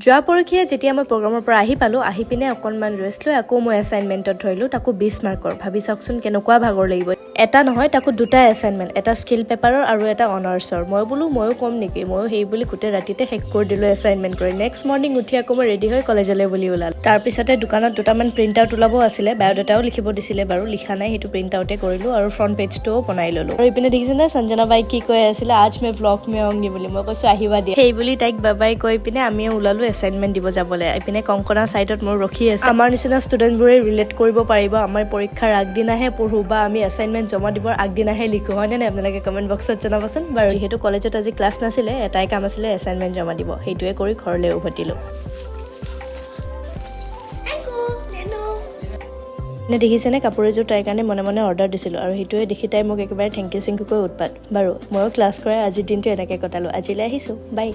যোৱা পৰীক্ষায়ে যেতিয়া মই প্ৰগ্ৰামৰ পৰা আহি পালো আহি পিনে অকনমান ৰেষ্ট লৈ আকৌ মই এছাইনমেণ্টত ধৰিলো তাকো 20 মাৰ্কৰ ভাবি চাওকচোন কেনেকুৱা ভাগৰ লাগিব এটা নহয় তাকো দুটা এছাইনমেণ্ট এটা স্কিল পেপাৰৰ আৰু এটা অনাৰ্ছৰ মই বোলো ময়ো কম নেকি ময়ো সেই বুলি গোটেই ৰাতিতে শেষ কৰি দিলো এছাইনমেণ্ট কৰি নেক্সট মৰ্নিং উঠি আকৌ মই ৰেডি হৈ কলেজলৈ বুলি ওলালো তাৰপিছতে দোকানত দুটামান প্ৰিণ্ট আউট ওলাব আছিলে বায়'ডাটাও লিখিব দিছিলে বাৰু লিখা নাই সেইটো প্ৰিণ্ট আউটে কৰিলো আৰু ফ্ৰণ্ট পেজটোও বনাই ললো আৰু ইপিনে দেখিছেনে সঞ্জনা বাই কি কৈ আছিলে আজ মই ব্লগ মে আউংগি বুলি মই কৈছো আহিবা দিয়া সেই বুলি তাইক বাবাই কৈ পিনে আমিও ওলালো এছাইনমেণ্ট দিব যাবলৈ ইপিনে কংকনা সাইডত মোৰ ৰখি আছে আমাৰ নিচিনা ষ্টুডেণ্টবোৰে ৰিলেট কৰিব পাৰিব আমাৰ পৰীক্ষাৰ আগদিনাহে পঢ়ো বা আমি এছাইনমেণ্ট জমা দিবৰ আগদিনাহে লিখো হয়নে নাই আপোনালোকে কমেণ্ট বক্সত জনাবচোন বাৰু যিহেতু কলেজত আজি ক্লাছ নাছিলে এটাই কাম আছিলে এছাইনমেণ্ট জমা দিব সেইটোৱে কৰি ঘৰলৈ উভতিলো নে দেখিছেনে কাপোৰ এযোৰ তাইৰ কাৰণে মনে মনে অৰ্ডাৰ দিছিলোঁ আৰু সেইটোৱে দেখি তাই মোক একেবাৰে থেংক ইউ কৈ উৎপাত বাৰু ময়ো ক্লাছ কৰাই আজিৰ দিনটো এনেকৈ কটালোঁ আজিলৈ আহিছোঁ বাই